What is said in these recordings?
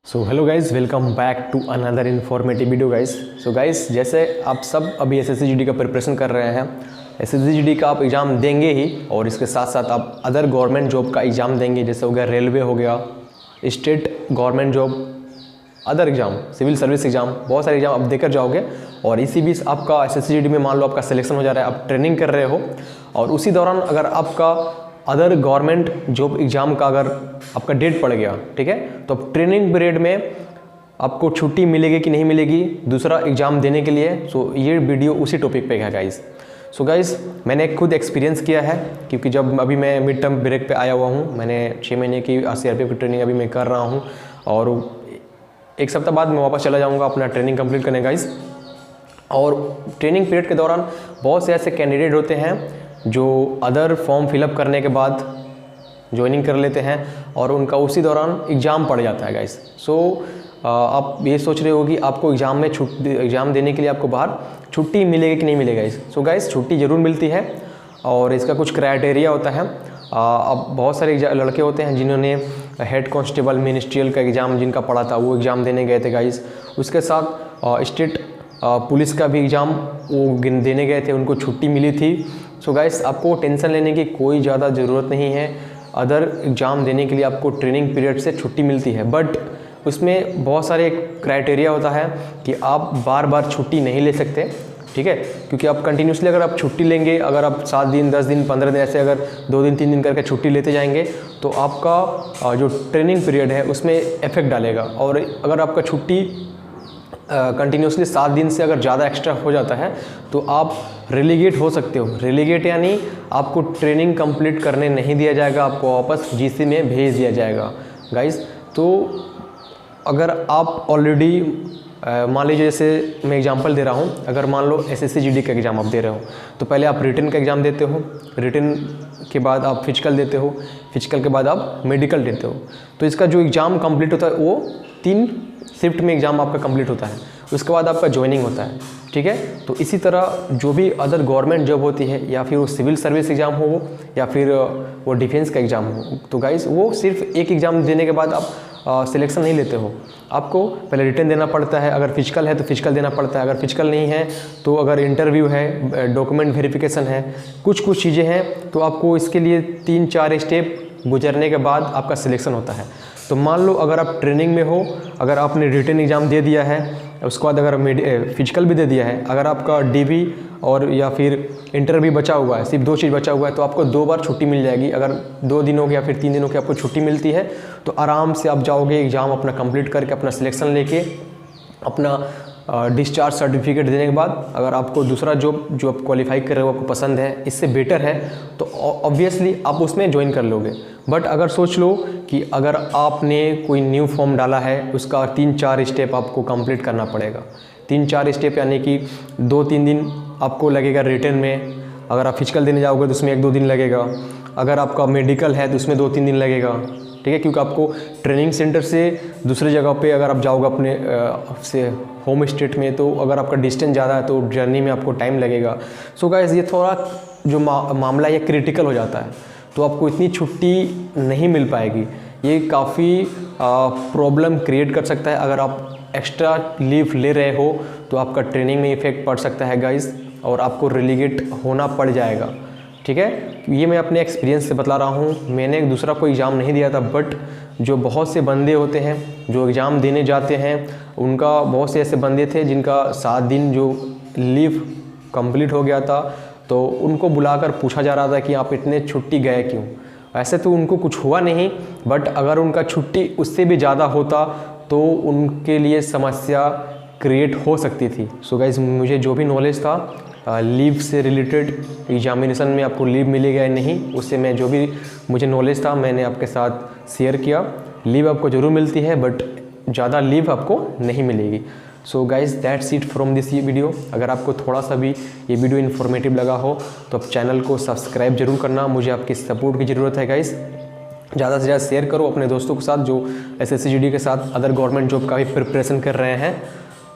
So hello guys, welcome back to another informative video guys. So guys, जैसे आप सब अभी SSC का प्रिपरेशन कर रहे हैं, SSC का आप एग्ज़ाम देंगे ही और इसके साथ साथ आप अदर गवर्नमेंट जॉब का एग्ज़ाम देंगे, जैसे हो गया रेलवे, हो गया state government job, other exam, civil service exam, बहुत सारे एग्ज़ाम आप देकर जाओगे। और इसी बीच आपका SSC में मान लो आपका सिलेक्शन हो जा रहा है, आप ट्रेनिंग कर रहे हो और उसी दौरान अगर आपका अदर गवर्नमेंट जॉब एग्ज़ाम का अगर आपका डेट पड़ गया, ठीक है, तो अब ट्रेनिंग पीरियड में आपको छुट्टी मिलेगी कि नहीं मिलेगी दूसरा एग्ज़ाम देने के लिए। सो ये वीडियो उसी टॉपिक पे है गाइज़। सो गाइज़, मैंने खुद एक्सपीरियंस किया है, क्योंकि जब अभी मैं मिड टर्म ब्रेक पे आया हुआ हूँ, मैंने 6 महीने की CRPF की ट्रेनिंग अभी मैं कर रहा हूँ और एक सप्ताह बाद मैं वापस चला जाऊँगा अपना ट्रेनिंग कंप्लीट करने गाइज़। और ट्रेनिंग पीरियड के दौरान बहुत से ऐसे कैंडिडेट होते हैं जो अदर फॉर्म फिलअप करने के बाद ज्वाइनिंग कर लेते हैं और उनका उसी दौरान एग्ज़ाम पड़ जाता है गाइस। सो आप ये सोच रहे हो कि आपको एग्ज़ाम देने के लिए आपको बाहर छुट्टी मिलेगी कि नहीं मिलेगा गाइस। सो गाइस, छुट्टी ज़रूर मिलती है और इसका कुछ क्राइटेरिया होता है। अब बहुत सारे लड़के होते हैं जिन्होंने हेड कांस्टेबल मिनिस्ट्रियल का एग्ज़ाम जिनका पड़ा था, वो एग्ज़ाम देने गए थे गाइस। उसके साथ स्टेट पुलिस का भी एग्ज़ाम वो देने गए थे, उनको छुट्टी मिली थी। सो गाइस, आपको टेंशन लेने की कोई ज़्यादा ज़रूरत नहीं है। अदर एग्ज़ाम देने के लिए आपको ट्रेनिंग पीरियड से छुट्टी मिलती है, बट उसमें बहुत सारे क्राइटेरिया होता है कि आप बार बार छुट्टी नहीं ले सकते, ठीक है, क्योंकि आप कंटिन्यूसली अगर आप छुट्टी लेंगे, अगर आप 7 दिन 10 दिन 15 दिन ऐसे अगर 2 दिन 3 दिन करके छुट्टी लेते जाएंगे तो आपका जो ट्रेनिंग पीरियड है उसमें इफेक्ट डालेगा। और अगर आपका छुट्टी कंटिन्यूसली 7 दिन से अगर ज़्यादा एक्स्ट्रा हो जाता है तो आप रेलीगेट हो सकते हो। रेलीगेट यानी आपको ट्रेनिंग कंप्लीट करने नहीं दिया जाएगा, आपको वापस GC में भेज दिया जाएगा गाइस। तो अगर आप ऑलरेडी मान लीजिए, जैसे मैं एग्जांपल दे रहा हूँ, अगर मान लो SSC GD का एग्ज़ाम आप दे रहे हो तो पहले आप रिटन का एग्ज़ाम देते हो, रिटन के बाद आप फिजिकल देते हो, फिजिकल के बाद आप मेडिकल देते हो। तो इसका जो एग्ज़ाम कंप्लीट होता है वो 3 शिफ्ट में एग्ज़ाम आपका कंप्लीट होता है, उसके बाद आपका ज्वाइनिंग होता है, ठीक है। तो इसी तरह जो भी अदर गवर्नमेंट जॉब होती है, या फिर वो सिविल सर्विस एग्ज़ाम हो या फिर वो डिफेंस का एग्ज़ाम हो, तो गाइस वो सिर्फ एक एग्ज़ाम देने के बाद आप सिलेक्शन नहीं लेते हो। आपको पहले रिटन देना पड़ता है, अगर फिजिकल है तो फिजिकल देना पड़ता है, अगर फिजिकल नहीं है तो अगर इंटरव्यू है, डॉक्यूमेंट वेरिफिकेशन है, कुछ चीज़ें हैं, तो आपको इसके लिए 3-4 स्टेप गुजरने के बाद आपका सिलेक्शन होता है। तो मान लो अगर आप ट्रेनिंग में हो, अगर आपने रिटन एग्ज़ाम दे दिया है, उसके बाद अगर फिजिकल भी दे दिया है, अगर आपका DV और या फिर इंटरव्यू बचा हुआ है, सिर्फ 2 चीज़ बचा हुआ है, तो आपको 2 बार छुट्टी मिल जाएगी। अगर 2 दिनों की या फिर 3 दिनों की आपको छुट्टी मिलती है तो आराम से आप जाओगे एग्ज़ाम अपना कंप्लीट करके, अपना सिलेक्शन लेके, अपना डिस्चार्ज सर्टिफिकेट देने के बाद अगर आपको दूसरा जॉब जो आप क्वालिफाई कर रहे हो आपको पसंद है, इससे बेटर है, तो ऑब्वियसली आप उसमें ज्वाइन कर लोगे। बट अगर सोच लो कि अगर आपने कोई न्यू फॉर्म डाला है, उसका 3-4 स्टेप आपको कंप्लीट करना पड़ेगा। 3-4 स्टेप यानी कि 2-3 दिन आपको लगेगा रिटन में, अगर आप फिजिकल देने जाओगे तो उसमें 1-2 दिन लगेगा, अगर आपका मेडिकल है तो उसमें 2-3 दिन लगेगा, ठीक है, क्योंकि आपको ट्रेनिंग सेंटर से दूसरी जगह पे अगर आप जाओगे अपने से होम स्टेट में, तो अगर आपका डिस्टेंस ज़्यादा है तो जर्नी में आपको टाइम लगेगा। सो गाइस, ये थोड़ा जो मामला ये क्रिटिकल हो जाता है, तो आपको इतनी छुट्टी नहीं मिल पाएगी। ये काफ़ी प्रॉब्लम क्रिएट कर सकता है। अगर आप एक्स्ट्रा लीव ले रहे हो तो आपका ट्रेनिंग में इफेक्ट पड़ सकता है गाइस, और आपको रेलीगेट होना पड़ जाएगा, ठीक है। ये मैं अपने एक्सपीरियंस से बता रहा हूँ, मैंने दूसरा कोई एग्ज़ाम नहीं दिया था, बट जो बहुत से बंदे होते हैं जो एग्ज़ाम देने जाते हैं, उनका बहुत से ऐसे बंदे थे जिनका 7 दिन जो लीव कंप्लीट हो गया था, तो उनको बुलाकर पूछा जा रहा था कि आप इतने छुट्टी गए क्यों। ऐसे तो उनको कुछ हुआ नहीं, बट अगर उनका छुट्टी उससे भी ज़्यादा होता तो उनके लिए समस्या क्रिएट हो सकती थी। सो गाइस, मुझे जो भी नॉलेज था लीव से रिलेटेड, एग्जामिनेशन में आपको लीव मिलेगा या नहीं, उससे मैं जो भी मुझे नॉलेज था मैंने आपके साथ शेयर किया। लीव आपको ज़रूर मिलती है, बट ज़्यादा लीव आपको नहीं मिलेगी। So guys, that's it from this video. अगर आपको थोड़ा सा भी ये वीडियो इन्फॉर्मेटिव लगा हो तो आप चैनल को सब्सक्राइब जरूर करना, मुझे आपकी सपोर्ट की ज़रूरत है गाइज़। ज़्यादा से ज़्यादा शेयर करो अपने दोस्तों के साथ जो SSC GD के साथ अदर गवर्नमेंट जॉब का भी प्रिपरेशन कर रहे हैं।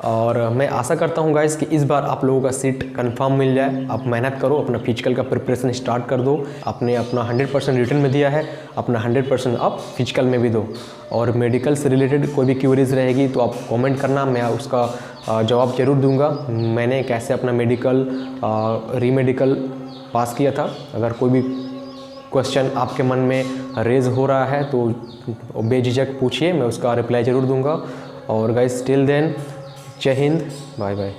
और मैं आशा करता हूँ गाइस कि इस बार आप लोगों का सीट कंफर्म मिल जाए। आप मेहनत करो, अपना फिजिकल का प्रिपरेशन स्टार्ट कर दो। आपने अपना 100% रिटन में दिया है, अपना 100% आप फिजिकल में भी दो। और मेडिकल से रिलेटेड कोई भी क्वेरीज रहेगी तो आप कमेंट करना, मैं उसका जवाब ज़रूर दूंगा। मैंने कैसे अपना मेडिकल रीमेडिकल पास किया था। अगर कोई भी क्वेश्चन आपके मन में रेज हो रहा है तो बेझिझक पूछिए, मैं उसका रिप्लाई ज़रूर दूंगा। और गाइस टिल देन, जय हिंद, बाय बाय।